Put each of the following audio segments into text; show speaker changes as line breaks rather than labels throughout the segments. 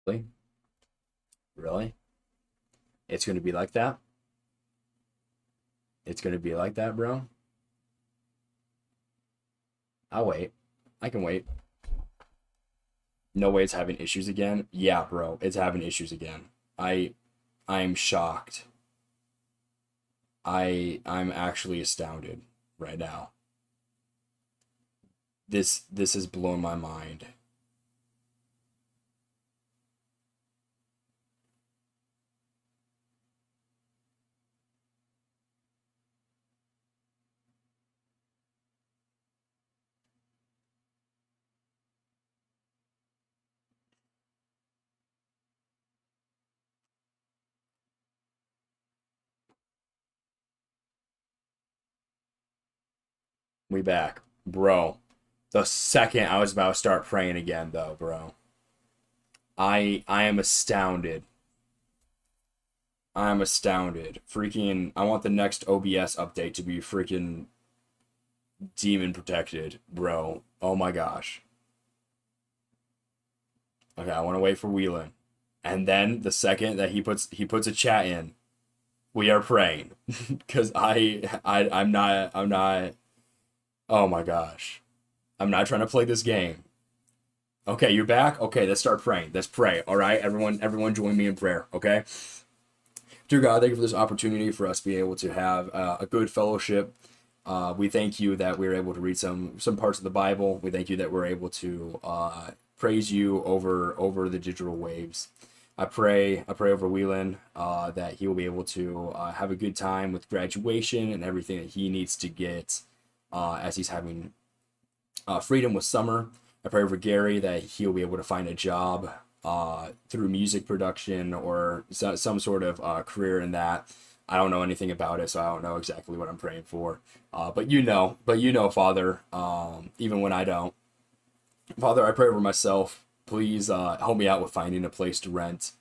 Really? Really? It's going to be like that? It's going to be like that, bro? I'll wait. I can wait. No way it's having issues again. Yeah, bro, it's having issues again. I I'm shocked. I'm actually astounded right now. This has blown my mind. We back, bro. The second I was about to start praying again, though, bro, I am astounded. I'm astounded. Freaking, I want the next OBS update to be freaking demon protected, bro. Oh my gosh. Okay, I want to wait for Wheelan, and then the second that he puts a chat in, we are praying, because I'm not. Oh my gosh, I'm not trying to play this game. Okay, you're back. Okay, let's start praying. Let's pray. All right, everyone, join me in prayer. Okay, dear God, thank you for this opportunity for us to be able to have a good fellowship. We thank you that we're able to read some parts of the Bible. We thank you that we're able to praise you over the digital waves. I pray over Whelan that he will be able to have a good time with graduation and everything that he needs to get as he's having freedom with summer. I pray over Gary that he'll be able to find a job through music production or some sort of career in that. I don't know anything about it, so I don't know exactly what I'm praying for. But Father, even when I don't. Father, I pray over myself. Please help me out with finding a place to rent.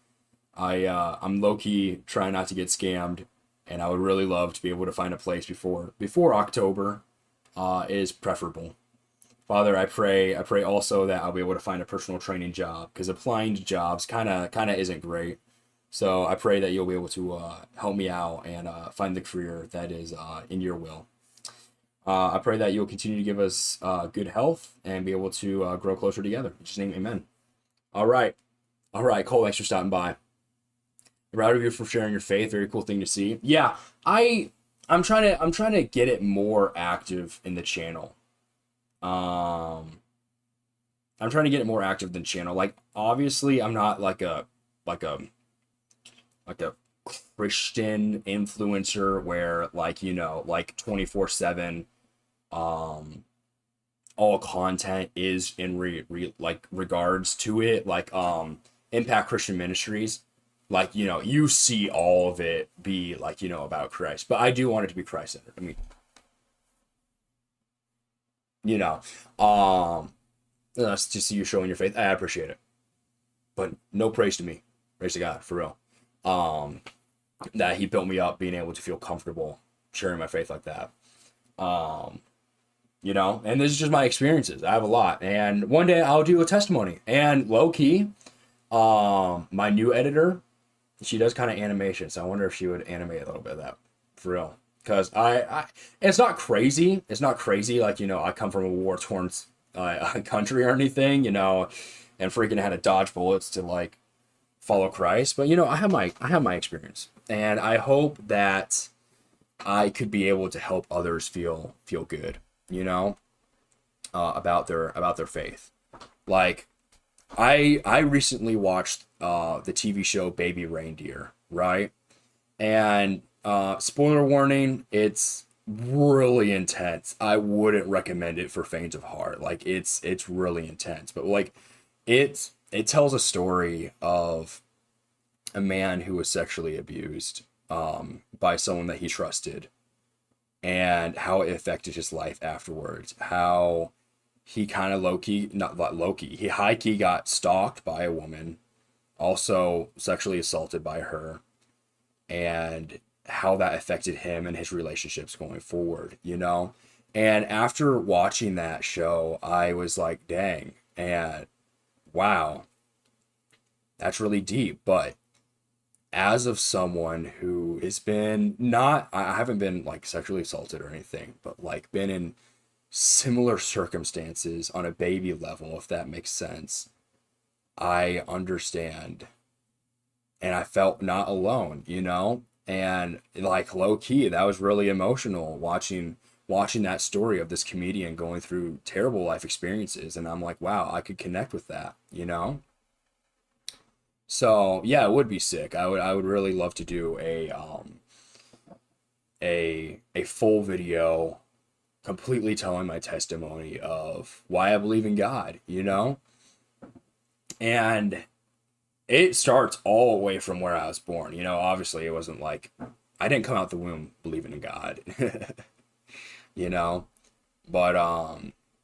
I'm low key trying not to get scammed, and I would really love to be able to find a place before October is preferable. Father, I pray also that I'll be able to find a personal training job because applying to jobs kind of isn't great. So I pray that you'll be able to help me out and find the career that is in your will. I pray that you'll continue to give us good health and be able to grow closer together. In Jesus' name, amen. All right. All right, Cole, thanks for stopping by. Proud of you for sharing your faith. Very cool thing to see. Yeah, I I'm trying to get it more active in the channel. Um, I'm trying to get it more active than channel. Like obviously, I'm not like a like a Christian influencer where like 24/7 um all content is in like regards to it, like Impact Christian Ministries, like you see all of it be like about Christ, but I do want it to be Christ centered. I mean, you know um that's just you showing your faith. I appreciate it, but no praise to me, praise to God for real. That he built me up being able to feel comfortable sharing my faith like that. um and this is just my experiences. I have a lot, and one day I'll do a testimony. And low key, my new editor, she does kind of animation, so I wonder if she would animate a little bit of that for real. Because it's not crazy. It's not crazy like I come from a war torn country or anything, and freaking had to dodge bullets to like follow Christ. But I have my experience, and I hope that I could be able to help others feel good, you know, about their faith. Like I recently watched the TV show Baby Reindeer, right? And spoiler warning, it's really intense. I wouldn't recommend it for faint of heart. Like it's really intense, but like it tells a story of a man who was sexually abused by someone that he trusted, and how it affected his life afterwards. How he kind of low key, not low key, he high key got stalked by a woman, also sexually assaulted by her, and how that affected him and his relationships going forward. And after watching that show, I was like, dang, and wow, that's really deep. But as of someone who has been not, I haven't been like sexually assaulted or anything, but like been in similar circumstances on a baby level, if that makes sense, I understand. And I felt not alone, you know? And like low key, that was really emotional watching that story of this comedian going through terrible life experiences. And I'm like, wow, I could connect with that, you know? So yeah, it would be sick. I would really love to do a full video completely telling my testimony of why I believe in God, you know? And it starts all the way from where I was born. You know, obviously it wasn't like I didn't come out the womb believing in God, you know, but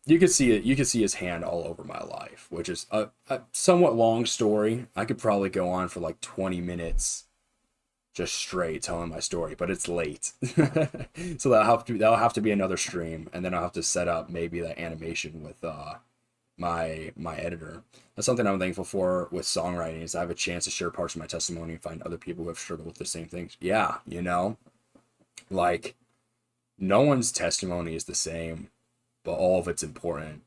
you could see it. You could see his hand all over my life, which is a somewhat long story. I could probably go on for like 20 minutes just straight telling my story, but it's late. So that'll have to be another stream, and then I'll have to set up maybe that animation with my editor. That's something I'm thankful for with songwriting, is I have a chance to share parts of my testimony and find other people who have struggled with the same things. Yeah, you know, like no one's testimony is the same, but all of it's important.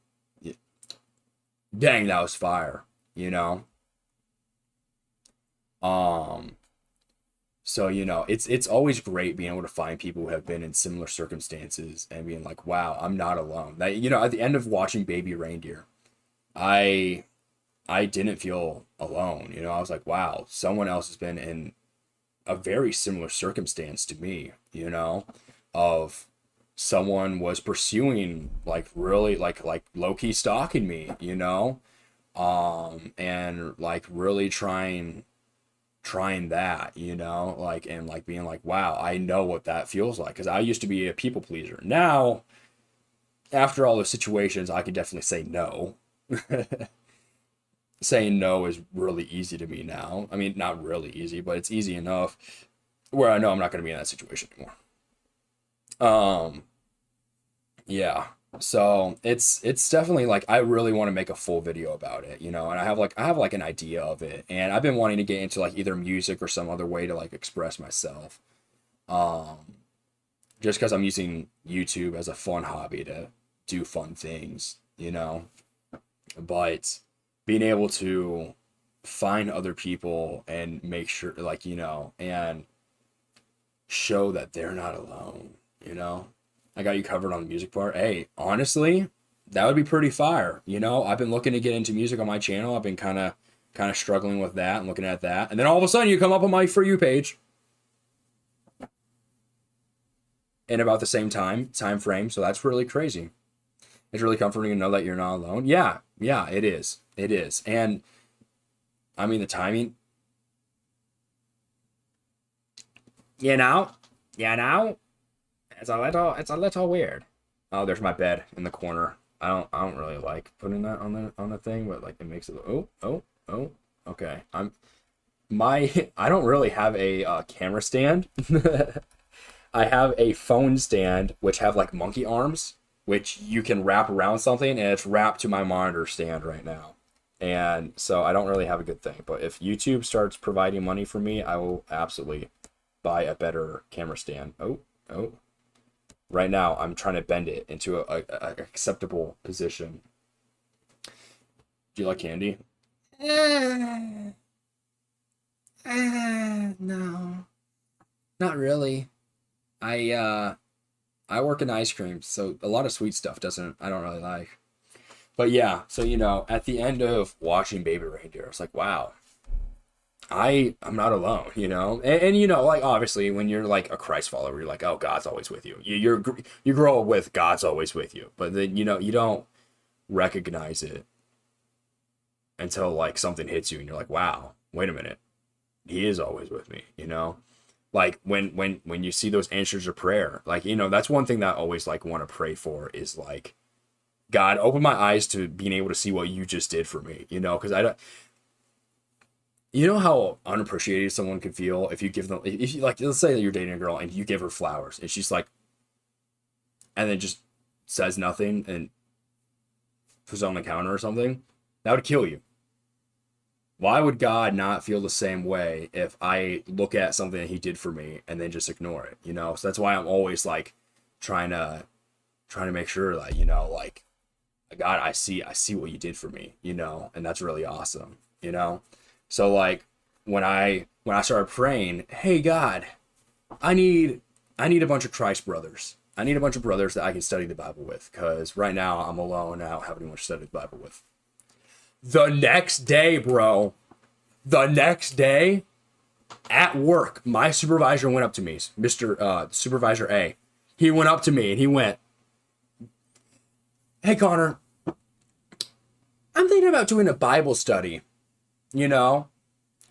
Dang, that was fire, you know. Um, so you know, it's always great being able to find people who have been in similar circumstances and being like, wow, I'm not alone. That, you know, at the end of watching Baby Reindeer, I I didn't feel alone. You know, I was like, wow, someone else has been in a very similar circumstance to me, you know, of someone was pursuing like really like low key stalking me, you know, and like really trying that, you know, like, and like being like, wow, I know what that feels like, because I used to be a people pleaser. Now, after all those situations, I can definitely say no. Saying no is really easy to me now. I mean, not really easy, but it's easy enough where I know I'm not going to be in that situation anymore. Um, yeah. So it's definitely like I really want to make a full video about it, you know, and I have like an idea of it, and I've been wanting to get into like either music or some other way to like express myself. Um, just because I'm using YouTube as a fun hobby to do fun things, you know. But being able to find other people and make sure, like, you know, and show that they're not alone, you know. I got you covered on the music part. Hey, honestly, that would be pretty fire. You know, I've been looking to get into music on my channel. I've been kind of struggling with that and looking at that. And then all of a sudden you come up on my For You page in about the same time frame. So that's really crazy. It's really comforting to know that you're not alone. Yeah, yeah, it is. It is. And I mean, the timing, you know, you know, it's a little weird. Oh, there's my bed in the corner. I don't really like putting that on the thing, but like it makes it, oh, okay. I don't really have a camera stand. I have a phone stand which have like monkey arms, which you can wrap around something, and it's wrapped to my monitor stand right now. And so I don't really have a good thing. But if YouTube starts providing money for me, I will absolutely buy a better camera stand. Oh. Right now, I'm trying to bend it into a acceptable position. Do you like candy? No, not really. I work in ice cream, so a lot of sweet stuff I don't really like. But yeah, so you know, at the end of watching Baby Reindeer, I was like, wow, I'm not alone, you know, and you know, like obviously when you're like a Christ follower, you're like, oh, God's always with you. You grow up with God's always with you, but then you know you don't recognize it until like something hits you, and you're like, wow, wait a minute, He is always with me, you know. Like when you see those answers to prayer, like, you know, that's one thing that I always like want to pray for is like, God, open my eyes to being able to see what you just did for me, you know, because I don't. You know how unappreciated someone can feel if you give them, if you like, let's say that you're dating a girl and you give her flowers and she's like, and then just says nothing and puts it on the counter or something. That would kill you. Why would God not feel the same way if I look at something that he did for me and then just ignore it, you know? So that's why I'm always like trying to make sure that, you know, like, God, I see what you did for me, you know, and that's really awesome, you know? So like when I started praying, hey God, I need a bunch of Christ brothers. I need a bunch of brothers that I can study the Bible with, because right now I'm alone and I don't have anyone to study the Bible with. The next day, bro, the next day at work, my supervisor went up to me, Mr. Supervisor A. He went up to me and he went, hey, Connor, I'm thinking about doing a Bible study, you know?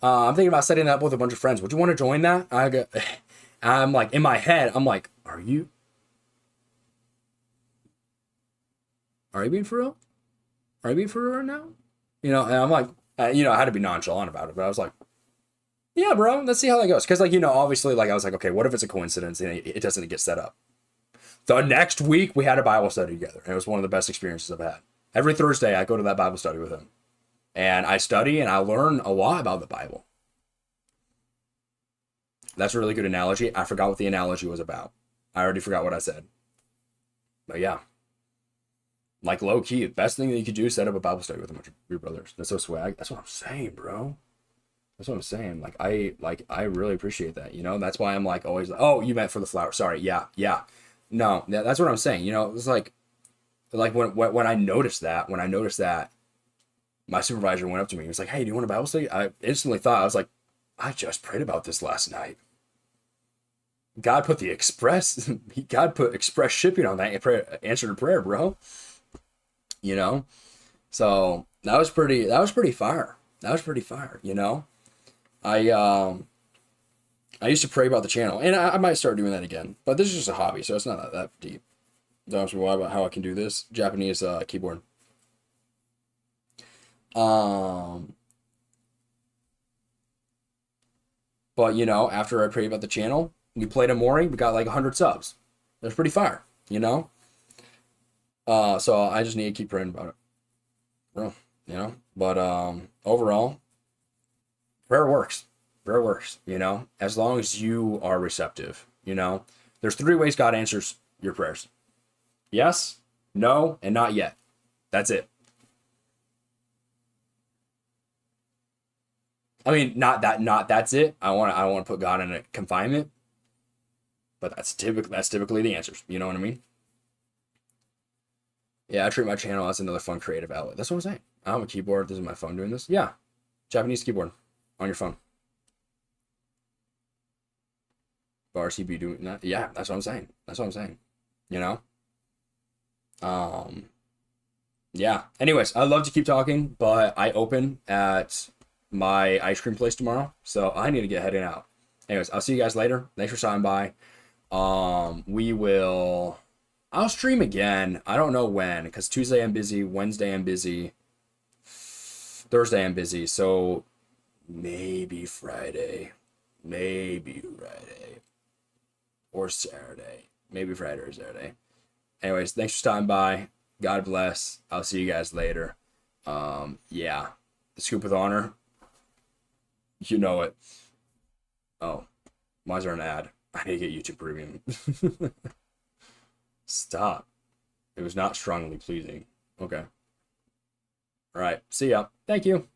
I'm thinking about setting that up with a bunch of friends. Would you want to join that? I'm like, in my head, I'm like, are you being for real? Are you being for real right now? You know, and I'm like, you know, I had to be nonchalant about it, but I was like, yeah, bro, let's see how that goes. Because, like, you know, obviously, like, I was like, okay, what if it's a coincidence and it doesn't get set up? The next week, we had a Bible study together. And it was one of the best experiences I've had. Every Thursday, I go to that Bible study with him. And I study and I learn a lot about the Bible. That's a really good analogy. I forgot what the analogy was about. I already forgot what I said. But yeah. Like, low key, the best thing that you could do is set up a Bible study with a bunch of your brothers. That's so swag. That's what I'm saying, bro. That's what I'm saying. Like I really appreciate that. You know, that's why I'm like always like, oh, you meant for the flower. Sorry. Yeah. No, that's what I'm saying. You know, it's like when I noticed that, my supervisor went up to me. He was like, hey, do you want a Bible study? I instantly thought, I was like, I just prayed about this last night. God put express shipping on that answered prayer, bro. You know? So that was pretty fire. That was pretty fire, you know? I used to pray about the channel, and I might start doing that again, but this is just a hobby, so it's not that deep. Don't worry about how I can do this. Japanese keyboard. But you know, after I prayed about the channel, we played Amori. We got like 100 subs. That's pretty fire, you know. So I just need to keep praying about it, bro. You know. But overall, prayer works. Prayer works. You know, as long as you are receptive. You know, there's 3 ways God answers your prayers: yes, no, and not yet. That's it. I mean, not that's it. I want to put God in a confinement, but that's typically the answers. You know what I mean? Yeah, I treat my channel as another fun creative outlet. That's what I'm saying. I have a keyboard. This is my phone doing this. Yeah, Japanese keyboard on your phone. RCB doing that. Yeah, that's what I'm saying. That's what I'm saying. You know. Yeah. Anyways, I'd love to keep talking, but I open at my ice cream place tomorrow, so I need to get heading out. Anyways, I'll see you guys later. Thanks for stopping by. I'll stream again. I don't know when, because Tuesday I'm busy, Wednesday I'm busy, Thursday I'm busy, so maybe Friday, or Saturday, maybe Friday or Saturday. Anyways, thanks for stopping by. God bless. I'll see you guys later. Yeah, the Scoop with Honor. You know it. Oh, why is there an ad? I need to get YouTube Premium. Stop. It was not strongly pleasing. Okay. All right. See ya. Thank you.